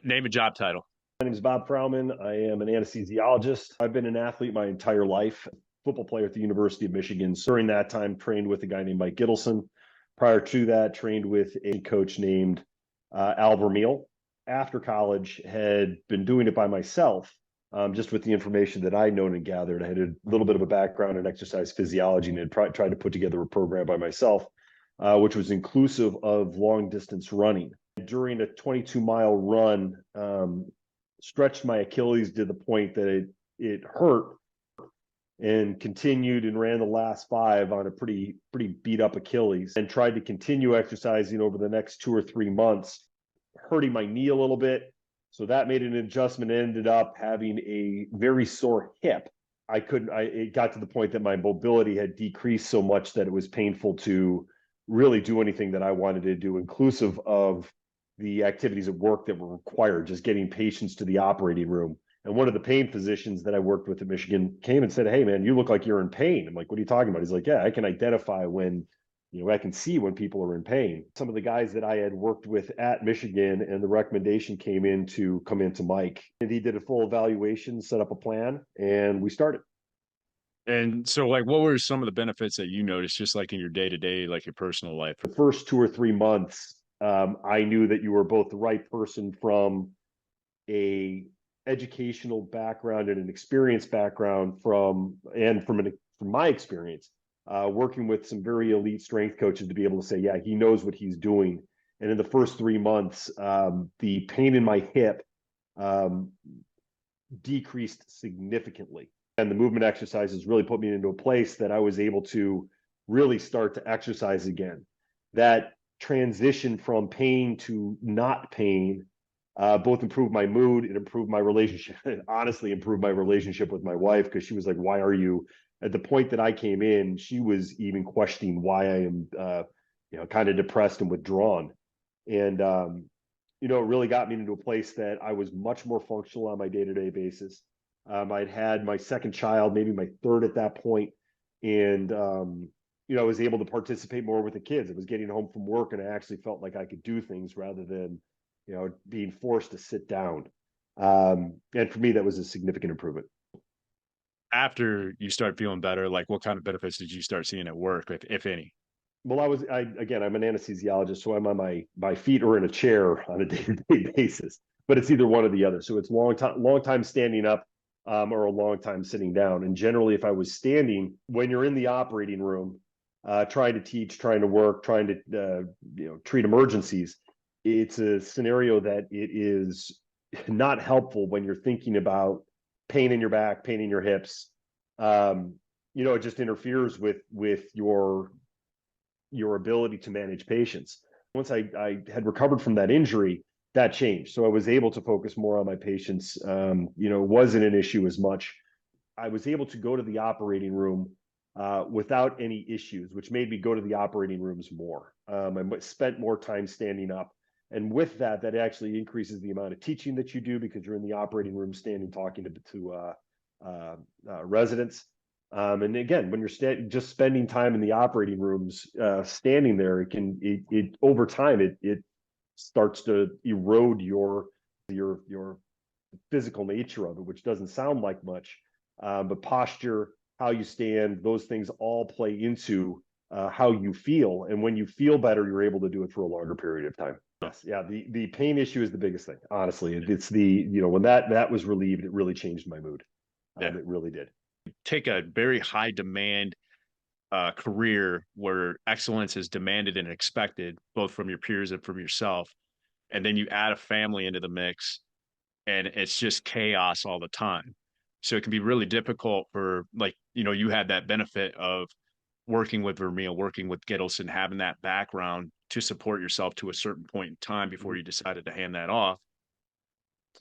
Name a job title. My name is Bob Frauman. I am an anesthesiologist. I've been an athlete my entire life, football player at the University of Michigan. During that time, trained with a guy named Mike Gittleson. Prior to that, trained with a coach named Al Vermeil. After college, had been doing it by myself, just with the information that I'd known and gathered. I had a little bit of a background in exercise physiology and had tried to put together a program by myself, which was inclusive of long distance running. During a 22-mile run, stretched my Achilles to the point that it hurt, and continued and ran the last 5 on a pretty beat up Achilles, and tried to continue exercising over the next 2 or 3 months, hurting my knee a little bit. So that made an adjustment, ended up having a very sore hip. It got to the point that my mobility had decreased so much that it was painful to really do anything that I wanted to do, inclusive of the activities at work that were required, just getting patients to the operating room. And one of the pain physicians that I worked with at Michigan came and said, "Hey man, you look like you're in pain." I'm like, "What are you talking about?" He's like, "Yeah, I can identify when, I can see when people are in pain." Some of the guys that I had worked with at Michigan, and the recommendation came in to come into Mike. And he did a full evaluation, set up a plan, and we started. And so, like, what were some of the benefits that you noticed, just like in your day to day, like your personal life? The first 2 or 3 months, I knew that you were both the right person from a educational background and an experience background from my experience, working with some very elite strength coaches, to be able to say, yeah, he knows what he's doing. And in the first 3 months, the pain in my hip decreased significantly. And the movement exercises really put me into a place that I was able to really start to exercise again. That transition from pain to not pain both improved my mood, it improved my relationship, it honestly improved my relationship with my wife, because she was like, "Why are you?" At the point that I came in, she was even questioning why I am, kind of depressed and withdrawn. And it really got me into a place that I was much more functional on my day-to-day basis. I'd had my second child, maybe my third at that point, and I was able to participate more with the kids. I was getting home from work, and I actually felt like I could do things rather than, being forced to sit down. And for me, that was a significant improvement. After you start feeling better, like what kind of benefits did you start seeing at work, if any? Well, again, I'm an anesthesiologist, so I'm on my feet or in a chair on a day-to-day basis, but it's either one or the other. So it's long time standing up, or a long time sitting down. And generally, if I was standing, when you're in the operating room, trying to teach, trying to work, trying to treat emergencies, it's a scenario that it is not helpful when you're thinking about pain in your back, pain in your hips. It just interferes with your ability to manage patients. Once I had recovered from that injury, that changed. So I was able to focus more on my patients. Wasn't an issue as much. I was able to go to the operating room without any issues, which made me go to the operating rooms more. I spent more time standing up. And with that, that actually increases the amount of teaching that you do, because you're in the operating room standing, talking to residents. And again, when you're just spending time in the operating rooms, standing there, it over time it starts to erode your physical nature of it, which doesn't sound like much, but posture, how you stand, those things all play into how you feel. And when you feel better, you're able to do it for a longer period of time. Yes, yeah. The pain issue is the biggest thing. Honestly, it's when that was relieved, it really changed my mood. Yeah. It really did. Take a very high demand career where excellence is demanded and expected, both from your peers and from yourself. And then you add a family into the mix, and it's just chaos all the time. So it can be really difficult for, like, you had that benefit of working with Vermeil, working with Gittleson, having that background to support yourself to a certain point in time before you decided to hand that off.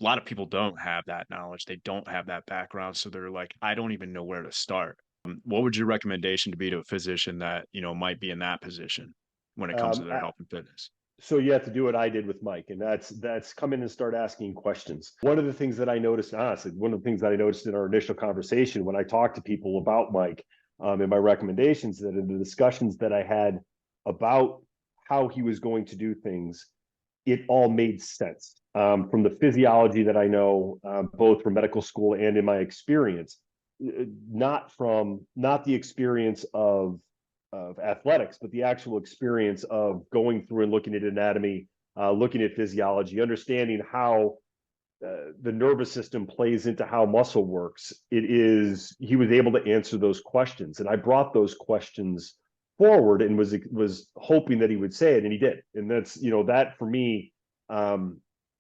A lot of people don't have that knowledge. They don't have that background. So they're like, I don't even know where to start. What would your recommendation to be to a physician that, might be in that position when it comes to Um, their health and fitness? so you have to do what I did with Mike, and that's come in and start asking questions. One of the things that I noticed, honestly, one of the things that I noticed in our initial conversation when I talked to people about Mike, and my recommendations, that in the discussions that I had about how he was going to do things, it all made sense from the physiology that I know, both from medical school and in my experience, not the experience of athletics, but the actual experience of going through and looking at anatomy, looking at physiology, understanding how the nervous system plays into how muscle works. He was able to answer those questions, and I brought those questions forward and was hoping that he would say it, and he did. And that's, that for me,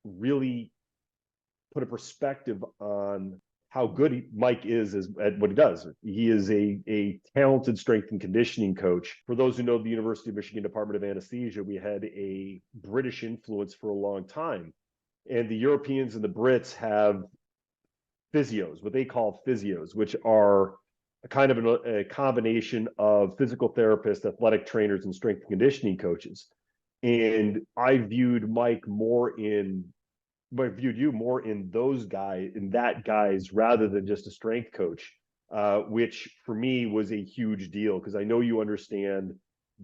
really put a perspective on how good Mike is at what he does. He is a talented strength and conditioning coach. For those who know the University of Michigan Department of Anesthesia, we had a British influence for a long time. And the Europeans and the Brits have physios, what they call physios, which are a kind of a combination of physical therapists, athletic trainers, and strength and conditioning coaches. And I viewed Mike more in but viewed you more in that guys rather than just a strength coach, which for me was a huge deal because I know you understand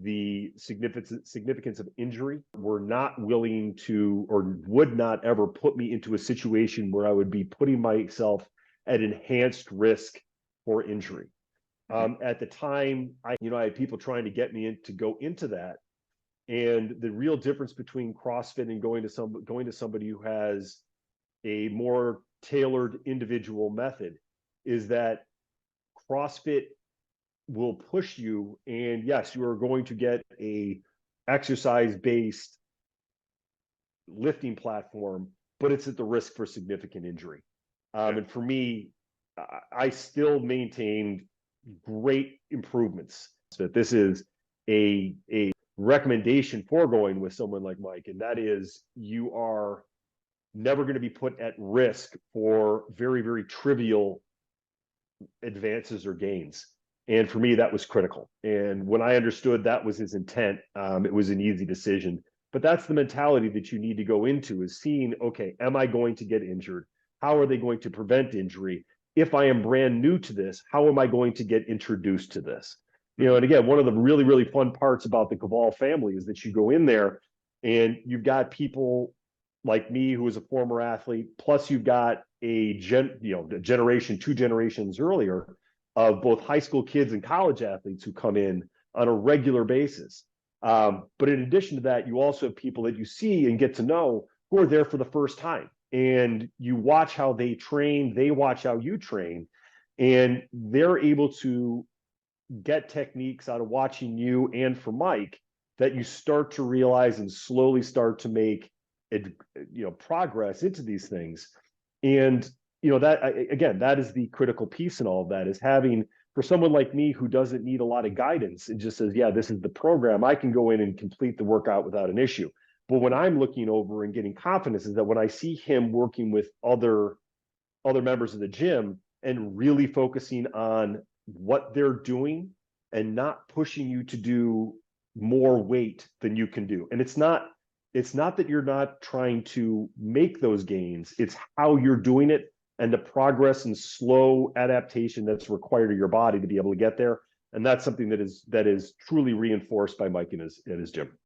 the significance of injury. We're not willing to or would not ever put me into a situation where I would be putting myself at enhanced risk for injury. At the time, I had people trying to get me to go into that. And the real difference between CrossFit and going to somebody who has a more tailored individual method is that CrossFit will push you, and yes, you are going to get a exercise-based lifting platform, but it's at the risk for significant injury. And for me, I still maintained great improvements. So this is a recommendation for going with someone like Mike, and that is you are never going to be put at risk for very, very trivial advances or gains. And for me, that was critical. And when I understood that was his intent, it was an easy decision. But that's the mentality that you need to go into is seeing, okay, am I going to get injured? How are they going to prevent injury? If I am brand new to this, how am I going to get introduced to this? And again, one of the really, really fun parts about the Caval family is that you go in there and you've got people like me, who was a former athlete, plus you've got generation, 2 generations earlier of both high school kids and college athletes who come in on a regular basis. But in addition to that, you also have people that you see and get to know who are there for the first time. And you watch how they train, they watch how you train, and they're able to get techniques out of watching you and for Mike that you start to realize and slowly start to make progress into these things. And that again, that is the critical piece in all of that, is having, for someone like me who doesn't need a lot of guidance and just says, yeah, this is the program, I can go in and complete the workout without an issue. But when I'm looking over and getting confidence is that when I see him working with other members of the gym and really focusing on what they're doing and not pushing you to do more weight than you can do. And it's not that you're not trying to make those gains, it's how you're doing it and the progress and slow adaptation that's required of your body to be able to get there. And that's something that is truly reinforced by Mike in his gym.